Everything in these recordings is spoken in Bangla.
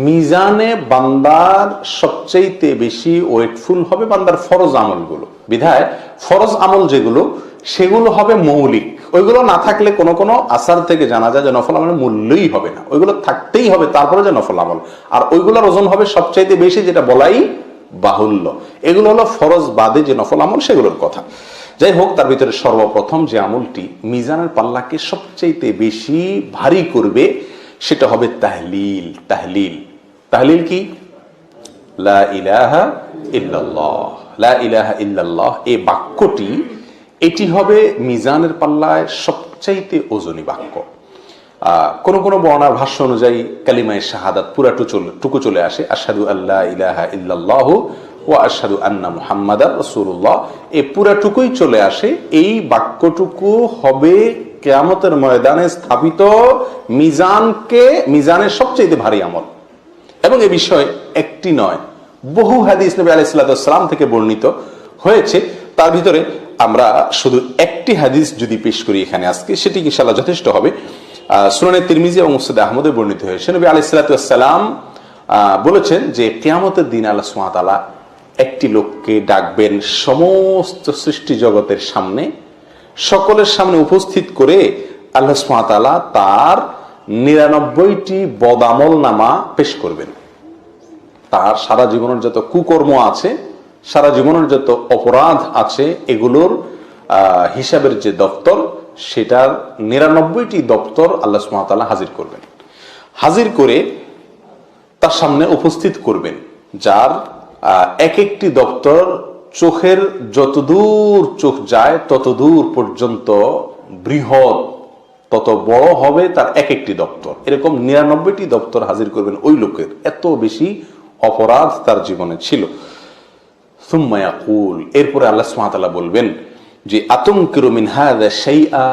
মিজানে বান্দার সবচেয়ে বেশি ওয়েটফুল হবে বান্দার ফরজ আমলগুলো। বিধায় ফরজ আমল যেগুলো সেগুলো হবে মৌলিক, ওইগুলো না থাকলে কোনো কোনো আসার থেকে জানা যায় যে নফল আমলের মূল্যই হবে না, ওইগুলো থাকতেই হবে তারপরে যে নফল আমল। আর ওইগুলোর ওজন হবে সবচাইতে বেশি, যেটা বলাই বাহুল্য। এগুলো হলো ফরজ বাদে যে নফল আমল সেগুলোর কথা। যাই হোক, তার ভিতরে সর্বপ্রথম যে আমলটি মিজানের পাল্লাকে সবচাইতে বেশি ভারী করবে সেটা হবে তাহলিল। তাহলিল তাহলিল কি? লা ইলাহা ইল্লাল্লাহ। লা ইলাহা ইল্লাল্লাহ এই বাক্যটি, এটি হবে মিজানের পাল্লায় সবচাইতে ওজনী বাক্য। কোন কোন বর্ণার ভাষ্য অনুযায়ী কালিমায়ে শাহাদাত পুরাটুকু চলে আসে, আশহাদু আল্লা ইলাহা ইল্লাল্লাহু ওয়া আশহাদু আন্না মুহাম্মাদার রাসূলুল্লাহ, এই পুরাটুকুই চলে আসে। এই বাক্যটুকু হবে কিয়ামতের ময়দানে স্থাপিত মিজানের সবচেয়ে ভারী আমল। এবং এ বিষয়ে একটি নয়, বহু হাদিস নবী আলাইহিস সালাম থেকে বর্ণিত হয়েছে। তার ভিতরে আমরা শুধু একটি হাদিস যদি পেশ করি এখানে আজকে, সেটি ইনশাআল্লাহ যথেষ্ট হবে। সুনানে তিরমিজি এবং মুসনাদে আহমদে বর্ণিত হয়েছে, নবী আলাইহিস সালাম বলেছেন যে কিয়ামতের দিন আল্লাহ সুবহানাহু ওয়া তাআলা একটি লোককে ডাকবেন সমস্ত সৃষ্টি জগতের সামনে, সকলের সামনে উপস্থিত করে আল্লাহ সুবহানাহু ওয়া তাআলা তার 99টি বদামল নামা পেশ করবেন। তার সারা জীবনের যত কুকর্ম আছে, সারা জীবনের যত অপরাধ আছে, এগুলোর হিসাবের যে দপ্তর, সেটার 99টি দপ্তর আল্লাহ সুবহানাহু ওয়া তাআলা হাজির করবেন। হাজির করে তার সামনে উপস্থিত করবেন, যার এক একটি দপ্তর চোখের যতদূর চোখ যায় ততদূর পর্যন্ত বৃহৎ, তত বড় হবে তার এক একটি দপ্তর। এরকম 99টি দপ্তর হাজির করবেন ওই লোকের, এত বেশি অপরাধ তার জীবনে ছিল। সুম্মা ইয়াকুল, এরপরে আল্লাহ সুবহানাহু ওয়া তাআলা বলবেন যে আতুনকিরু মিন হাযা শাইআ,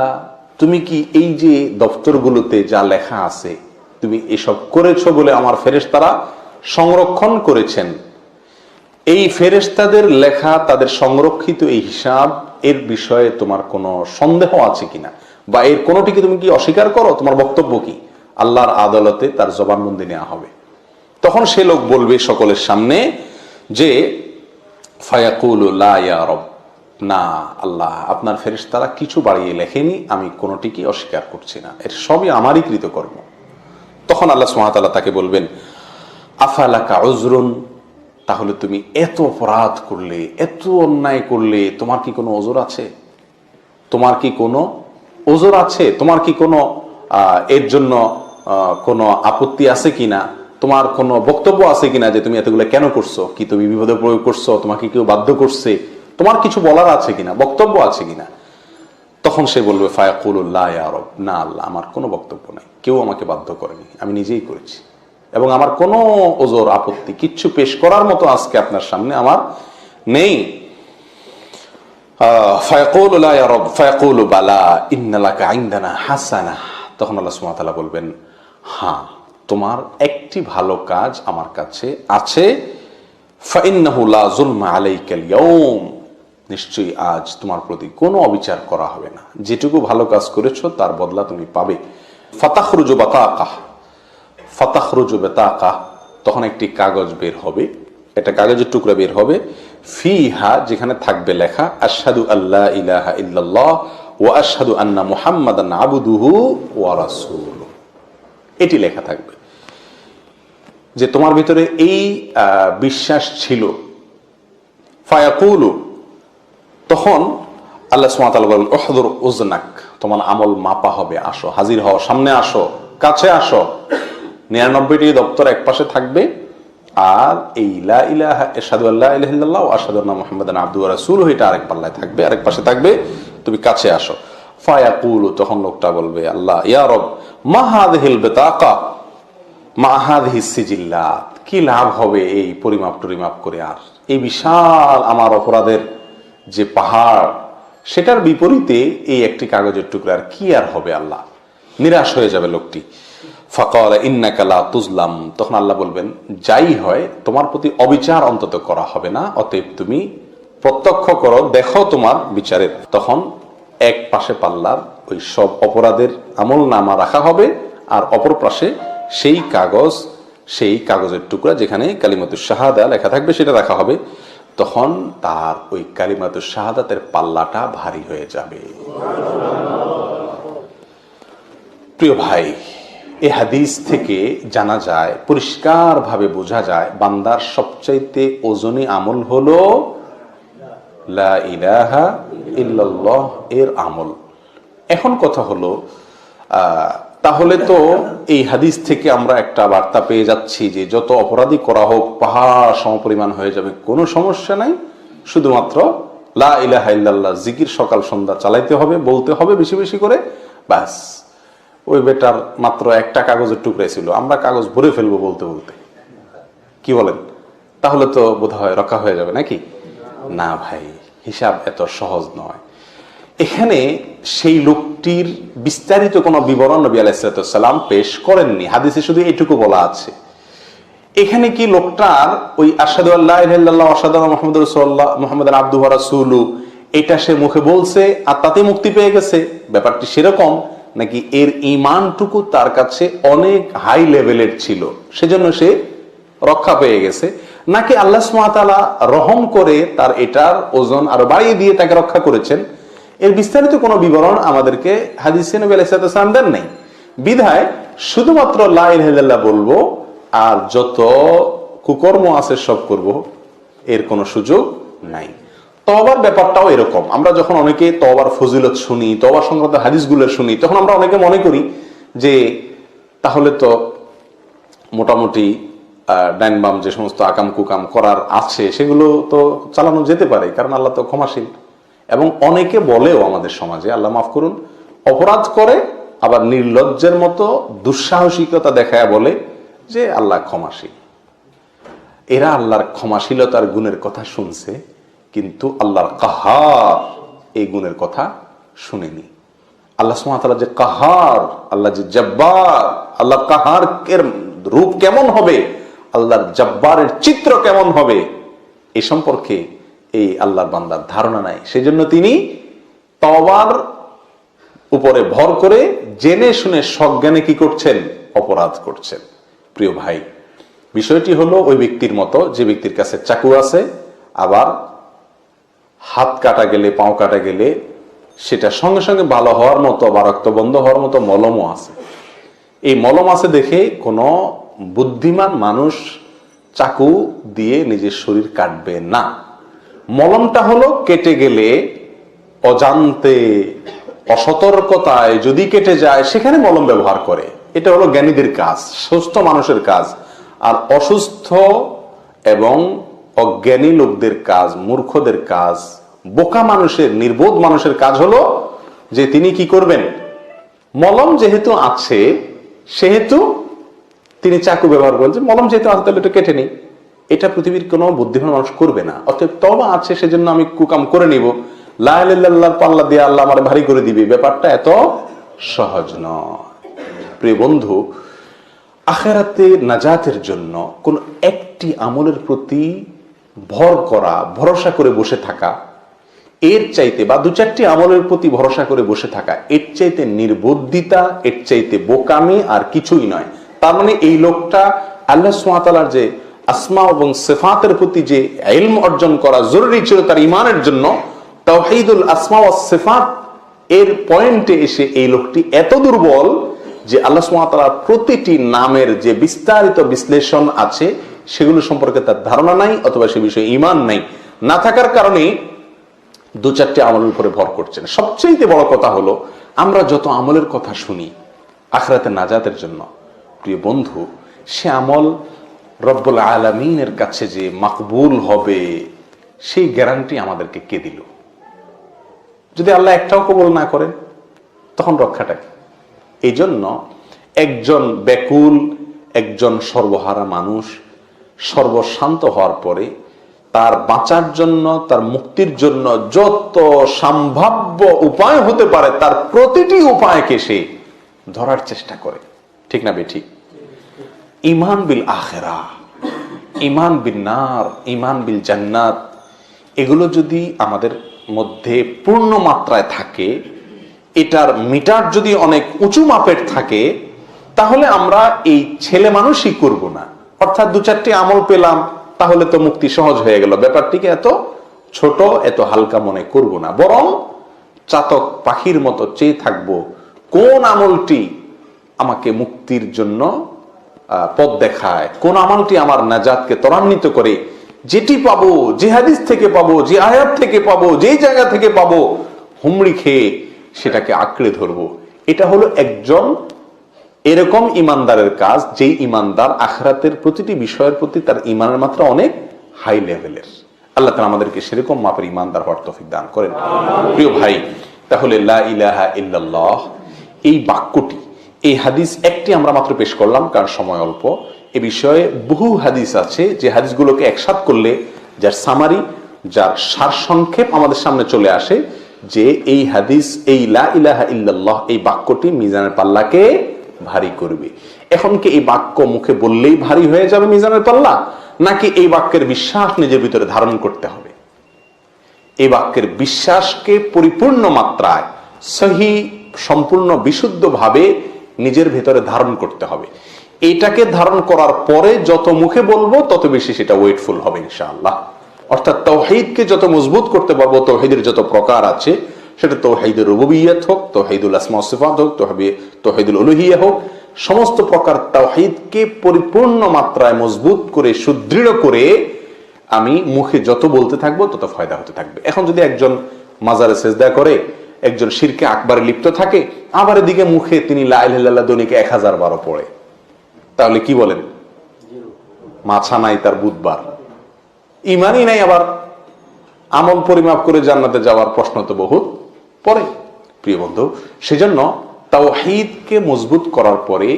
তুমি কি এই যে দপ্তরগুলোতে যা লেখা আছে তুমি এসব করেছো বলে আমার ফেরেশতারা সংরক্ষণ করেছেন, এই ফেরেশতাদের লেখা তাদের সংরক্ষিত এই হিসাব, এর বিষয়ে তোমার কোনো সন্দেহ আছে কিনা, বা এর কোনোটিকে তুমি কি অস্বীকার করো? তোমার বক্তব্য কি? আল্লাহর আদালতে তার জবানবন্দি নেওয়া হবে। তখন সে লোক বলবে সকলের সামনে যে ফায়াকুলু লা ইয়া রব, না আল্লাহ, আপনার ফেরেশতারা কিছু বাড়িয়ে লেখেনি, আমি কোনোটিকে অস্বীকার করছি না, এর সবই আমারই কৃতকর্ম। তখন আল্লাহ সুবহানাহু ওয়া তাআলা তাকে বলবেন আফালাকা উযরুন, তাহলে তুমি এত অপরাধ করলে, এত অন্যায় করলে, তোমার কি কোনো ওজর আছে? তোমার কি কোনো ওজর আছে? তোমার কি কোনো এর জন্য কোনো আপত্তি আছে কিনা? তোমার কোনো বক্তব্য আছে কিনা যে তুমি এতগুলো কেন করছো? কি তুমি বিপদে প্রয়োগ করছো? তোমাকে কেউ বাধ্য করছে? তোমার কিছু বলার আছে কিনা, বক্তব্য আছে কিনা? তখন সে বলবে ফায়াকুলু লা ইয়া রব, না আল্লাহ, আমার কোনো বক্তব্য নাই, কেউ আমাকে বাধ্য করেনি, আমি নিজেই করেছি, এবং আমার কোনো ওজর আপত্তি কিচ্ছু পেশ করার মতো আজকে আপনার সামনে আমার নেই। ফায়াকুলু লা ইয়া রব ফায়াকুলু বালা ইন্না লাকা ইনদানা হাসানাহ, তখন আল্লাহ সুবহানাহু ওয়া তাআলা বলবেন হ্যাঁ, তোমার একটি ভালো কাজ আমার কাছে আছে। ফাইন্নাহু লা যুলমা আলাইকাল ইয়াউম, নিশ্চয়ই আজ তোমার প্রতি কোনো অবিচার করা হবে না, যেটুকু ভালো কাজ করেছো তার বদলা তুমি পাবে। ফাতাখরুজু বাতাকাহ, ফাতাখরুজু বাতাকাহ, তখন একটি কাগজ বের হবে, একটা কাগজের টুকরা বের হবে, ফিহা, যেখানে থাকবে লেখা আশহাদু আল্লা ইলাহা ইল্লাল্লাহ ওয়া আশহাদু আন্না মুহাম্মাদান আবদুহু ওয়া রাসূলুহু, এটি লেখা থাকবে যে তোমার ভিতরে এই বিশ্বাস ছিল। ফায়াকুলু, তখন আল্লাহ সুবহানাহু ওয়া তাআলা বলেন উহদুর উজনাক, তোমার আমল মাপা হবে, আসো, হাজির হও, সামনে আসো, কাছে আসো। 99টি দপ্তর এক পাশে থাকবে, আর এই লা ইলাহা আশহাদু আল্লা ইলাহা ইল্লাল্লাহ ওয়া আশহাদু আন্না মুহাম্মাদান আবদুহু ওয়া রাসূলুহু, এটা আরেক পাল্লায় থাকবে, আরেক পাশে থাকবে, তুমি কাছে আসো। ফায়াকুলু, তখন লোকটা বলবে আল্লাহ ইয়া রব মা হাযিহিল বিতাকা মা হাযিহিস সিজিল্লাত, কি লাভ হবে এই পরিমাপ টরিমাপ করে, আর এই বিশাল আমার অপরাধের যে পাহাড়, সেটার বিপরীতে এই একটি কাগজের টুকরা কি আর হবে আল্লাহ? নিরাশ হয়ে যাবে লোকটি। ফাকালা ইন্নাকা লা তুজলাম, তখন আল্লাহ বলবেন যাই হয় তোমার প্রতি অবিচার অন্তত করা হবে না, অতএব তুমি প্রত্যক্ষ করো, দেখো তোমার বিচারের। তখন এক পাশে পাল্লার ওই সব অপরাধের আমল নামা রাখা হবে, আর অপর পাশে সেই কাগজ সেই কাগজের টুকরা যেখানে কালিমাতুশ শাহাদা লেখা থাকবে সেটা রাখা হবে, তখন তার ওই কালিমাতুশ শাহাদাতের পাল্লাটা ভারী হয়ে যাবে। প্রিয় ভাই, এই হাদিস থেকে জানা যায়, পরিষ্কারভাবে বোঝা যায়, বান্দার সবচাইতে ওজনী আমল হলো লা ইলাহা ইল্লাল্লাহ এর আমল। এখন কথা হলো, তাহলে তো এই হাদিস থেকে আমরা একটা বার্তা পেয়ে যাচ্ছি যে যত অপরাধী করা হোক পাহাড় সমপরিমাণ হয়ে যাবে, কোনো সমস্যা নাই, শুধুমাত্র লা ইলাহা ইল্লাল্লাহ জিকির সকাল সন্ধ্যা চালাইতে হবে, বলতে হবে বেশি বেশি করে, ব্যাস। ওই বেটার মাত্র একটা কাগজের টুকরাই ছিল, আমরা কাগজ ভরে ফেলবো বলতে বলতে, কি বলেন? তাহলে তো বোধহয় রক্ষা হয়ে যাবে নাকি? না ভাই, হিসাব এত সহজ নয়। এখানে সেই লোকটির বিস্তারিত কোনো বিবরণ নবী আলাইহিস সালাম পেশ করেননি, হাদিসে শুধু এটুকু বলা আছে। এখানে কি লোকটার ওই আশহাদু আল্লা ইলাহা ইল্লাল্লাহ ওয়া আশহাদু আন্না মুহাম্মাদুর রাসূলুল্লাহ, মুহাম্মাদুর আবদুহু ওয়া রাসূলুহু, এটা সে মুখে বলছে আর তাতে মুক্তি পেয়ে গেছে, ব্যাপারটি সেরকম? নাকি এর ঈমানটুকু তার কাছে অনেক হাই লেভেলের ছিল, সেজন্য সে রক্ষা পেয়ে গেছে? নাকি আল্লাহ সুবহানাহু ওয়া তাআলা রহম করে তার এটার ওজন আরো বাড়িয়ে দিয়ে তাকে রক্ষা করেছেন? এর বিস্তারিত কোনো বিবরণ আমাদেরকে হাদিসে নবী আলাইহিস সালাম দেন নাই। বিধায় শুধুমাত্র লা ইলাহা ইল্লাল্লাহ বলবো আর যত কুকর্ম আছে সব করব, এর কোনো সুযোগ নাই। তওবার ব্যাপারটাও এরকম। আমরা যখন অনেকে তওবার ফজিলত শুনি, তওবা সংক্রান্ত হাদিসগুলো শুনি, তখন আমরা অনেকে মনে করি যে তাহলে তো মোটামুটি ডাইন বাম যে সমস্ত আকাম কুকাম করার আছে সেগুলো তো চালানো যেতে পারে, কারণ আল্লাহ তো ক্ষমাশীল। এবং অনেকে বলেও আমাদের সমাজে, আল্লাহ মাফ করুন, অপরাধ করে আবার নির্লজ্জের মতো দুঃসাহসিকতা দেখায় বলে যে আল্লাহ ক্ষমাশীল। এরা আল্লাহর ক্ষমাশীলতার গুণের কথা শুনছে, কিন্তু আল্লাহর কাহার এই গুণের কথা শুনেনি। আল্লাহ সুবহানাহু ওয়া তাআলা যে কাহার, আল্লাহ যে জব্বার, আল্লাহর কাহার এর রূপ কেমন হবে, আল্লাহর জব্বারের চিত্র কেমন হবে, এ সম্পর্কে এই আল্লাহর বান্দার ধারণা নাই। সেজন্য তিনি তওবার উপরে ভর করে জেনে শুনে সজ্ঞানে কি করছেন? অপরাধ করছেন। প্রিয় ভাই, বিষয়টি হলো ওই ব্যক্তির মতো যে ব্যক্তির কাছে চাকু আছে, আবার হাত কাটা গেলে, পাও কাটা গেলে সেটা সঙ্গে সঙ্গে ভালো হওয়ার মতো বা রক্ত বন্ধ হওয়ার মতো মলমও আছে। এই মলম আছে দেখে কোনো বুদ্ধিমান মানুষ চাকু দিয়ে নিজের শরীর কাটবে না। মলমটা হলো কেটে গেলে অজান্তে, অসতর্কতায় যদি কেটে যায় সেখানে মলম ব্যবহার করে, এটা হলো জ্ঞানীদের কাজ, সুস্থ মানুষের কাজ। আর অসুস্থ এবং অজ্ঞানী লোকদের কাজ, মূর্খদের কাজ, বোকা মানুষের, নির্বোধ মানুষের কাজ হলো যে তিনি কি করবেন? মলম যেহেতু আছে সেহেতু তিনি চাকু ব্যবহার করেন, যে মলম যেহেতু আছে তাহলে এটা কেটে নেই। এটা পৃথিবীর কোনো বুদ্ধিমান মানুষ করবে না। অতএব তওবা আছে সেজন্য আমি কুকাম করে নিব, লা ইলাহা ইল্লাল্লাহর পাল্লা দিয়ে আল্লাহ আমার ভারী করে দিবে, ব্যাপারটা এত সহজ নয়। প্রিয় বন্ধু, আখিরাতে নাজাতের জন্য কোন একটি আমলের প্রতি ভর করা, ভরসা করে বসে থাকা, এর চাইতে বা দু চারটি আমলের প্রতি ভরসা করে বসে থাকা, এর চাইতে নির্বুদ্ধিতা, এর চাইতে বোকামি আর কিছুই নয়। তার মানে এই লোকটা আল্লাহ সুবহানাহু ওয়া তাআলার যে আসমা এবং সিফাতের প্রতি যে ইলম অর্জন করা জরুরি ছিল তার ঈমানের জন্য, তাওহীদুল আসমা ওয়াস সিফাত এর পয়েন্টে এসে এই লোকটি এত দুর্বল যে আল্লাহ সুবহানাহু ওয়া তাআলার প্রতিটি নামের যে বিস্তারিত বিশ্লেষণ আছে সেগুলো সম্পর্কে তার ধারণা নাই, অথবা সে বিষয়ে ঈমান নাই। না থাকার কারণে দু চারটি আমলের উপরে ভর করছেন। সবচেয়ে বড় কথা হলো, আমরা যত আমলের কথা শুনি আখিরাতে নাজাতের জন্য, প্রিয় বন্ধু, সে আমল রব্বুল আলামিনের কাছে যে মাকবুল হবে সেই গ্যারান্টি আমাদেরকে কে দিল? যদি আল্লাহ একটাও কবুল না করেন তখন রক্ষাটা কি? এই জন্য একজন ব্যাকুল, একজন সর্বহারা মানুষ সর্বশান্ত হওয়ার পরে তার বাঁচার জন্য, তার মুক্তির জন্য যত সম্ভাব্য উপায় হতে পারে তার প্রতিটি উপায়কে সে ধরার চেষ্টা করে। ঠিক না বেঠিক? ঈমান বিল আখিরাহ, ঈমান বিন নার, ঈমান বিল জান্নাত, এগুলো যদি আমাদের মধ্যে পূর্ণ মাত্রায় থাকে, এটার মিটার যদি অনেক উঁচু মাপের থাকে, তাহলে আমরা এই ছেলে মানুষই করব না, অর্থাৎ 2-4টি আমল পেলাম তাহলে তো মুক্তি সহজ হয়ে গেল, ব্যাপারটিকে এত ছোট এত হালকা মনে করব না, বরং চাতক পাখির মতো চেয়ে থাকবো কোন আমলটি আমাকে মুক্তির জন্য পথ দেখায়, কোন আমলটি আমার নাজাতকে ত্বরান্বিত করে, যেটি পাবো, যে হাদিস থেকে পাবো, যে আয়াত থেকে পাবো, যেই জায়গা থেকে পাবো, হুমড়ি খেয়ে সেটাকে আঁকড়ে ধরবো। এটা হলো একজন এরকম ইমানদারের কাজ, যেই ইমানদার আখিরাতের প্রতিটি বিষয়ের প্রতি তার ইমানের মাত্রা অনেক হাই লেভেলের। আল্লাহ তাআলা আমাদেরকে সেরকম মাপের ইমানদার হওয়ার তৌফিক দান করেন। প্রিয় ভাই, তাহলে লা ইলাহা ইল্লাল্লাহ এই বাক্যটি, এই হাদিস একটি আমরা মাত্র পেশ করলাম কারণ সময় অল্প। এ বিষয়ে বহু হাদিস আছে যে হাদিসগুলোকে একসাথ করলে যার সামারি, যার সারসংক্ষেপ আমাদের সামনে চলে আসে যে এই হাদিস, এই লা ইলাহা ইল্লাল্লাহ এই বাক্যটি মিজানের পাল্লাকে ভারী করবে। এখন কি এই বাক্য মুখে বললেই ভারী হয়ে যাবে মিজানের পাল্লা, নাকি এই বাক্যের বিশ্বাস নিজের ভিতরে ধারণ করতে হবে? এই বাক্যের বিশ্বাসকে পরিপূর্ণ মাত্রায় সহি, সম্পূর্ণ বিশুদ্ধভাবে নিজের ভেতরে ধারণ করতে হবে। এটাকে ধারণ করার পরে যত মুখে বলবো তত বেশি সেটা ওয়েটফুল হবে ইনশাআল্লাহ। অর্থাৎ তাওহীদকে যত মজবুত করতে পারবো, তাওহীদের যত প্রকার আছে, সেটা তাওহীদুর রুবুবিয়্যাত হোক, তাওহীদুল আসমা ওয়াস সিফাত হোক, তাওহীদুল উলুহিয়্যাহ হোক, সমস্ত প্রকার তাওহীদকে পরিপূর্ণ মাত্রায় মজবুত করে সুদৃঢ় করে আমি মুখে যত বলতে থাকবো তত ফায়দা হতে থাকবে। এখন যদি একজন মাজারে সেজদা করে, একজন শিরকে আকবারে লিপ্ত থাকে, আবার এদিকে মুখে তিনি লা ইলাহা ইল্লাল্লাহ দৈনিকে 1000 বার পড়ে, তাহলে কি বলেন? মাছা নাই তার বুধবার, ইমানই নাই, আবার আমল পরিমাপ করে জান্নাতে যাওয়ার প্রশ্ন তো বহুত পরে। প্রিয় বন্ধু, সেজন্য তাওহীদকে মজবুত করার পরে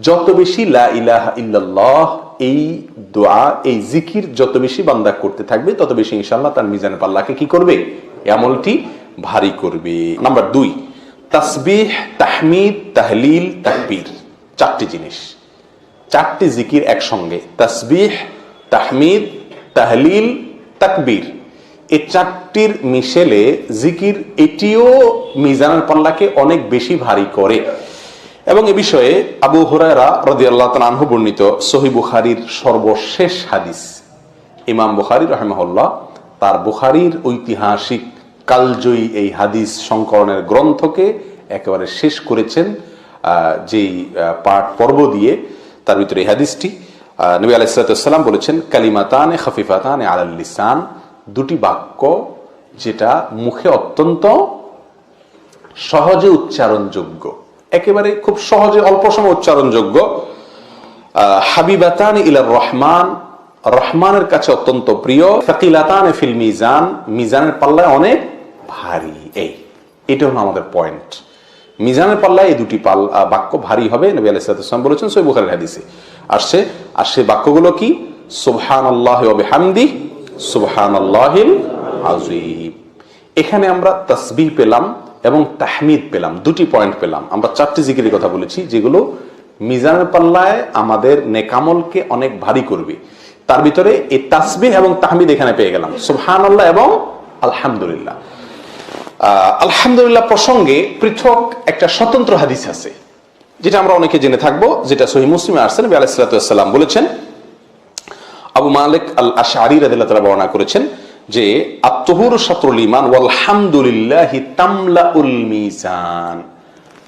যত বেশি লা ইলাহা ইল্লাল্লাহ এই দোয়া, এই জিকির যত বেশি বান্দা করতে থাকবে তত বেশি ইনশাআল্লাহ তার মিজানের পাল্লাকে কি করবে? আমলটি ভারী করবে। নাম্বার 2, তাসবিহ, তাহমিদ, তাহলিল, তাকবীর, 4টি জিনিস, 4টি জিকির একসঙ্গে, তাসবিহ, তাহমিদ, তাহলিল, তাকবীর, এই 4টির মিশেলে জিকির, এটিও মিজানের পাল্লাকে অনেক বেশি ভারী করে। এবং এ বিষয়ে আবু হুরায়রা রাদিয়াল্লাহু তাআলা আনহু বর্ণিত সহিহ বুখারীর সর্বশেষ হাদিস, ইমাম বুখারী রাহিমাহুল্লাহ তার বুখারীর ঐতিহাসিক কালজয়ী এই হাদিস সংকলনের গ্রন্থকে একেবারে শেষ করেছেন যেই পর্ব দিয়ে, তার ভিতরে এই হাদিসটি নবী আলাইহিস সালাম বলেছেন, কালিমাতানে খাফিফাতানে আলাল লিসান, 2টি বাক্য যেটা মুখে অত্যন্ত সহজে উচ্চারণযোগ্য, একেবারে খুব সহজে অল্প সময় উচ্চারণযোগ্য, হাবিবাতান ইলার রহমান, রহমানের কাছে অত্যন্ত প্রিয়, সাকিলাতান ফিল মিজান, মিজানের পাল্লায় অনেক ভারী। এটা হলো আমাদের পয়েন্ট। মিজানের পাল্লায় এই 2টি বাক্য ভারী হবে, নবী আলাইহিস সালাম বলেছেন সহিহ বুখারীর হাদিসে আসছে। আর সেই বাক্যগুলো কি? সুবহানাল্লাহি ওয়া বিহামদিহি, সুবহানাল্লাহিল আযীম। এখানে আমরা তাসবিহ পেলাম এবং তাহমিদ পেলাম, 2টি পয়েন্ট পেলাম। আমরা 4টি জিকিরের কথা বলেছি যেগুলো মিজানের পাল্লায় আমাদের নেকামলকে অনেক ভারী করবে। তার ভিতরে এই তাসবিহ এবং তাহমিদ এখানে পেয়ে গেলাম, সুবহানাল্লাহ এবং আলহামদুলিল্লাহ। আলহামদুলিল্লাহ প্রসঙ্গে পৃথক একটা স্বতন্ত্র হাদিস আছে যেটা আমরা অনেকে জেনে থাকবো, যেটা সহিহ মুসলিমে আসছে। নবী আলাইহিস সালাম বলেছেন, আবু মালিক আল আশআরী রাদিয়াল্লাহু তাআলা বর্ণনা করেছেন যে আত-তুহুরু শাতরুল ঈমান ওয়াল হামদুলিল্লাহি তামলাউল মিজান।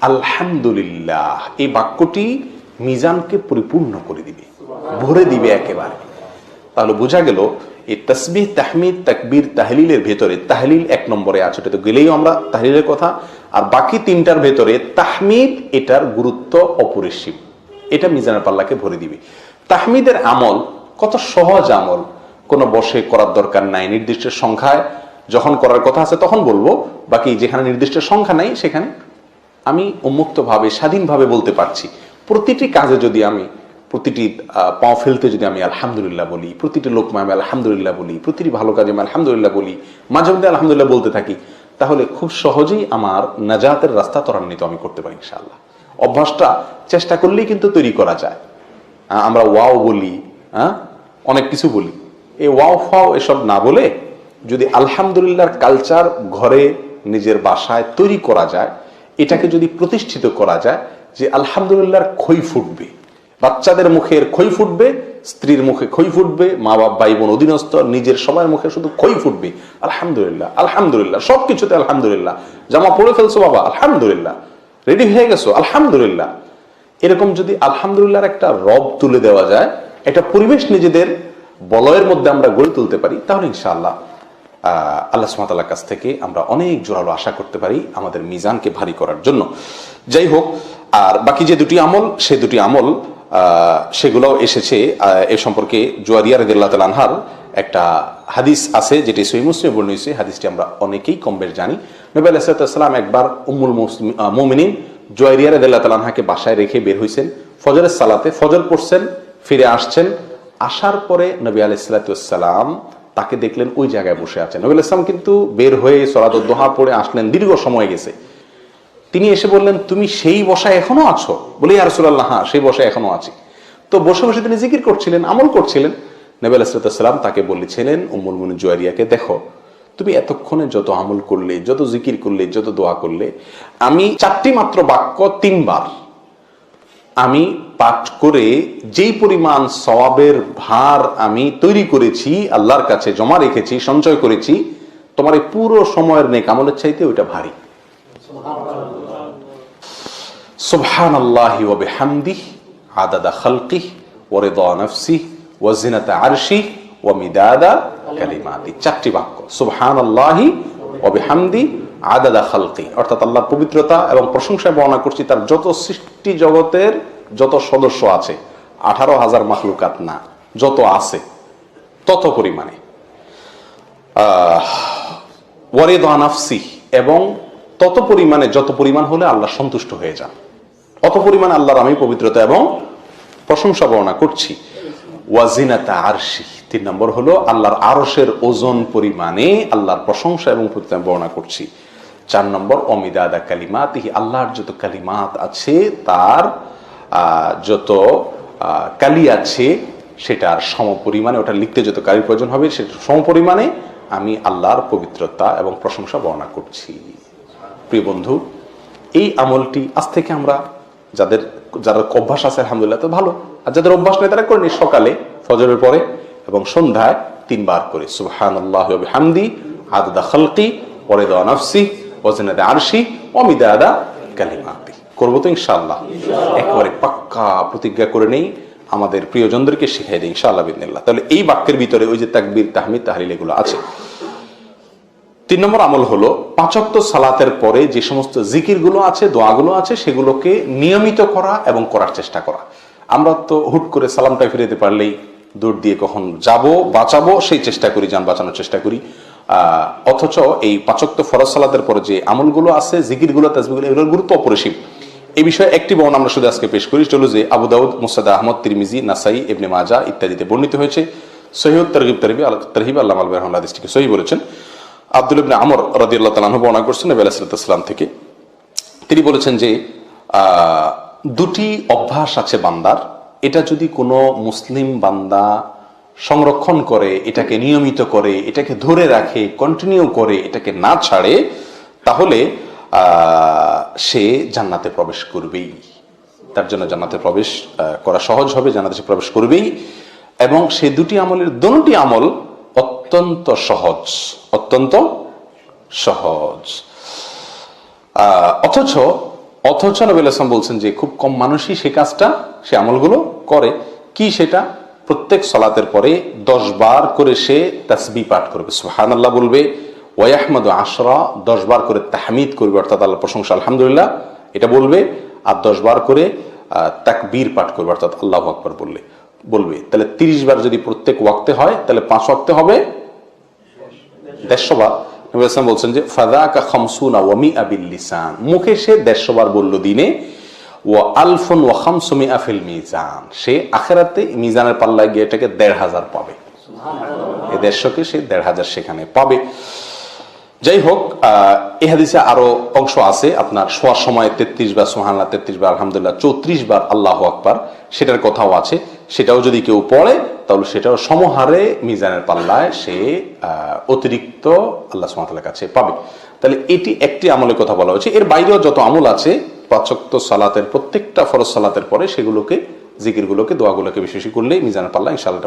আলহামদুলিল্লাহ এই বাক্যটি মিজানকে পরিপূর্ণ করে দিবে, ভরে দিবে একেবারে। তাহলে বোঝা গেল এই তাসবিহ, তাহমিদ, তাকবীর, তাহলিলের ভেতরে তাহলিল 1 নম্বরে আছে, এটা তো গেলেই আমরা তাহলিলের কথা। আর বাকি 3টার ভেতরে তাহমিদ, এটার গুরুত্ব অপরিসীম, এটা মিজানের পাল্লাকে ভরে দিবে। তাহমিদের আমল কত সহজ আমল, কোনো বসে করার দরকার নাই, নির্দিষ্ট সংখ্যায় যখন করার কথা আছে তখন বলবো, বাকি যেখানে নির্দিষ্ট সংখ্যা নাই সেখানে আমি উন্মুক্তভাবে স্বাধীনভাবে বলতে পারছি। প্রতিটি কাজে যদি আমি, প্রতিটি পাও ফেলতে যদি আমি আলহামদুলিল্লাহ বলি, প্রতিটি লোকমা আমি আলহামদুলিল্লাহ বলি, প্রতিটি ভালো কাজে আমি আলহামদুলিল্লাহ বলি, মাঝে মধ্যে আলহামদুলিল্লাহ বলতে থাকি, তাহলে খুব সহজেই আমার নাজাতের রাস্তা ত্বরান্বিত আমি করতে পারি ইনশাআল্লাহ। অভ্যাসটা চেষ্টা করলেই কিন্তু তৈরি করা যায়। আমরা ওয়াও বলি, অনেক কিছু বলি, এই ওয়াও ফাও এসব না বলে যদি আলহামদুলিল্লাহর কালচার ঘরে নিজের বাসায় তৈরি করা যায়, এটাকে যদি প্রতিষ্ঠিত করা যায় যে আলহামদুলিল্লাহর খই ফুটবে বাচ্চাদের মুখের খই ফুটবে, স্ত্রীর মুখে খই ফুটবে, মা বাপ ভাই বোন অধীনস্থ নিজের সবার মুখে শুধু খই ফুটবে, আলহামদুলিল্লাহ আলহামদুলিল্লাহ, সবকিছুতে আলহামদুলিল্লাহ, জামা পরে ফেলছো বাবা আলহামদুলিল্লাহ, রেডি হয়ে গেছো আলহামদুলিল্লাহ। এরকম যদি আলহামদুলিল্লাহর একটা রব তুলে দেওয়া যায়, একটা পরিবেশ নিজেদের বলয়ের মধ্যে আমরা গড়ে তুলতে পারি, তাহলে ইনশাআল্লাহ আল্লাহ সুবহানাহু ওয়া তাআলার কাছ থেকে আমরা অনেক জোরালো আশা করতে পারি আমাদের মিজানকে ভারী করার জন্য। যাই হোক, আর বাকি যে দুটি আমল, সে দুটি আমল সেগুলো এসেছে এ সম্পর্কে জুয়ারিয়া রাদিয়াল্লাহু তাআলা আনহার একটা হাদিস আছে, যেটি সহিহ মুসলিমে বর্ণিত হয়েছে। হাদিসটি আমরা অনেকেই কম বেশ জানি। নবী আলাইহিস সালাম একবার উম্মুল মুমিনিন জুয়ারিয়া রাদিয়াল্লাহু তাআলা আনহাকে বাসায় রেখে বের হয়েছেন ফজরের সালাতে, ফজর পড়ছেন, ফিরে আসছেন। আসার পরে নবী আলাইহিস সালাম তাকে দেখলেন ওই জায়গায় বসে আছেন। নবী আলাইহিস সালাম কিন্তু বের হয়ে সালাতুদ দুহা পড়ে আসলেন, দীর্ঘ সময় গেছে। তিনি এসে বললেন, তুমি সেই বসায় এখনো আছো? বলে, ইয়া রাসূলুল্লাহ, হ্যাঁ সেই বসায় এখনো আছি। তো বসে বসে তিনি জিকির করছিলেন, আমল করছিলেন। নবী আলাইহিস সালাম তাকে বলেছিলেন, উম্মুল মুমিনিন জুয়ারিয়াকে, দেখো তুমি এতক্ষণে যত আমল করলে, যত জিকির করলে, যত দোয়া করলে, আমি 4টি মাত্র বাক্য 3 বার আমি পাঠ করে যেই পরিমাণ সওয়াবের ভার আমি তৈরি করেছি, আল্লাহর কাছে জমা রেখেছি, সঞ্চয় করেছি, তোমার এই পুরো সময়ের নেক আমলের চাইতে ওইটা ভারী। সুবহানাল্লাহি ওয়া বিহামদিহি আদাদা খালকিহি ওয়া রিদা নাফসিহি ওয়া জিনাতা আরশিহি ওয়া মিদাদা কালিমাতিহি। 4টি বাক্য, সুবহানাল্লাহি ওয়া বিহামদিহি আদাদা খালকিহি, অর্থাৎ আল্লাহর পবিত্রতা এবং প্রশংসায় বর্ণনা করছি তার যত সৃষ্টি জগতের যত সদস্য আছে, 18,000 মাখলুকাত না, যত আছে তত পরিমাণে, ওয়া রিদা নাফসিহি, এবং তত পরিমাণে যত পরিমাণ হলে আল্লাহ সন্তুষ্ট হয়ে যান, অত পরিমাণে আল্লাহর আমি পবিত্রতা এবং প্রশংসা বর্ণনা করছি। ওয়াজিনাতা আরশি, 3 নম্বর হলো আল্লাহর আরশের ওজন পরিমাণে আল্লাহর প্রশংসা এবং পবিত্রতা বর্ণনা করছি। 4 নম্বর অমিদাদা কালিমাতিহি, আল্লাহর যত কালিমাত আছে, তার যত কালি আছে সেটার সম পরিমাণে, ওটা লিখতে যত কালির প্রয়োজন হবে সেটার সম পরিমাণে আমি আল্লাহর পবিত্রতা এবং প্রশংসা বর্ণনা করছি। প্রিয় বন্ধু, এই আমলটি আজ থেকে আমরা যারা অভ্যাস আছে আলহামদুলিল্লাহ তো ভালো, আর যাদের অভ্যাস নেই তারা করে নি, সকালে ফজরের পরে এবং সন্ধ্যায় 3 বার করে সুবহানাল্লাহি ওয়া বিহামদিহি আদাদা খালকি ওয়া রিদা নাফসি ওয়া জিনাতা আরশি ওয়া মিদাদা কালিমাতি। করবো তো ইনশাআল্লাহ, একেবারে পাক্কা প্রতিজ্ঞা করে নেই, আমাদের প্রিয়জনদেরকে শিখিয়ে দিই ইনশাআল্লাহ বিদিনিল্লাহ। তাহলে এই বাক্যের ভিতরে ওই যে তাকবীর, তাহমিদ, তাহলিল এগুলো আছে। 3 নম্বর আমল হলো 5 ওয়াক্ত সালাতের পরে যে সমস্ত জিকিরগুলো আছে, দোয়াগুলো আছে, সেগুলোকে নিয়মিত করা এবং করার চেষ্টা করা। আমরা তো হুট করে সালামটা ফিরাতে পারলেই দৌড় দিয়ে কখন যাব, বাঁচাবো সেই চেষ্টা করি, যান বাঁচানোর চেষ্টা করি। অথচ এই 5 ওয়াক্ত ফরজ সালাতের পরে যে আমলগুলো আছে, জিকিরগুলো, তাসবিহগুলো, এগুলোর গুরুত্ব অপরিসীম। এই বিষয়ে একটি বর্ণনা আমরা শুধু আজকে পেশ করি, চলো যে আবু দাউদ, মুসনাদ আহমদ, তিরমিজি, নাসাই, ইবনে মাজাহ ইত্যাদিতে বর্ণিত হয়েছে। সহিহ তারগিব তারহিব আল্লামা আল-আলবানী রাহিমাহুল্লাহ হাদিসটিকে সহিহ বলেছেন। আব্দুল্লাহ ইবনে আমর রাদিয়াল্লাহু তাআলা আনহু বর্ণনা করছেন নবী আলাইহিস সালাম থেকে, তিনি বলেছেন যে 2টি অভ্যাস আছে বান্দার, এটা যদি কোনো মুসলিম বান্দা সংরক্ষণ করে, এটাকে নিয়মিত করে, এটাকে ধরে রাখে, কন্টিনিউ করে, এটাকে না ছাড়ে, তাহলে সে জান্নাতে প্রবেশ করবেই। তার জন্য জান্নাতে প্রবেশ করা সহজ হবে, জান্নাতে সে প্রবেশ করবেই। এবং সে 2টি আমলের দোনোটি আমল অত্যন্ত সহজ, অত্যন্ত সহজ। অথচ নবী আলাইহিস বলছেন যে খুব কম মানুষই সে কাজটা, সে আমলগুলো করে। কি সেটা? প্রত্যেক সালাতের পরে 10 বার করে সে তাসবিহ পাঠ করবে, সুবহানাল্লাহ বলবে, ওয়া ইয়াহমাদু 10, 10 বার করে তাহমিদ করবে, অর্থাৎ আল্লাহর প্রশংসা আলহামদুলিল্লাহ এটা বলবে, আর 10 বার করে তাকবীর পাঠ করবে, অর্থাৎ আল্লাহু আকবার বলবে। তাহলে 30 বার যদি প্রত্যেক ওয়াক্তে হয়, তাহলে 5 ওয়াক্তে হবে 150 বার। নবী সাল্লাল্লাহু বলছেন যে ফাযাকা 50 ওয়া 100 বিল লিসান, মুখে সে 150 বার বলল দিনে, ওয়া আলফুন ওয়া 500 ফিল মিজান, সে আখিরাতে মিজানের পাল্লায় গিয়ে এটাকে 1,500 পাবে, সুবহানাল্লাহ, এই 150কে সে 1,500 সেখানে পাবে। যাই হোক, এই হাদিসে আরো অংশ আছে, আপনার শোয়ার সময় 33 বার সুবহানাল্লাহ, 33 বার আলহামদুলিল্লাহ, 34 বার আল্লাহু আকবার, সেটার কথাও আছে। সেটাও যদি কেউ পড়ে তাহলে সেটাও সমহারে মিজানের পাল্লায় সে অতিরিক্ত আল্লাহ সুবহানাহু ওয়া তাআলার কাছে পাবে। তাহলে এটি একটি আমলের কথা বলা হয়েছে। এর বাইরেও যত আমল আছে 5 ওয়াক্ত সালাতের প্রত্যেকটা ফরজ সালাতের পরে সেগুলোকে জিকিরগুলোকে, দোয়াগুলোকে বেশি বেশি করলেই মিজানের পাল্লা ইনশাআল্লাহ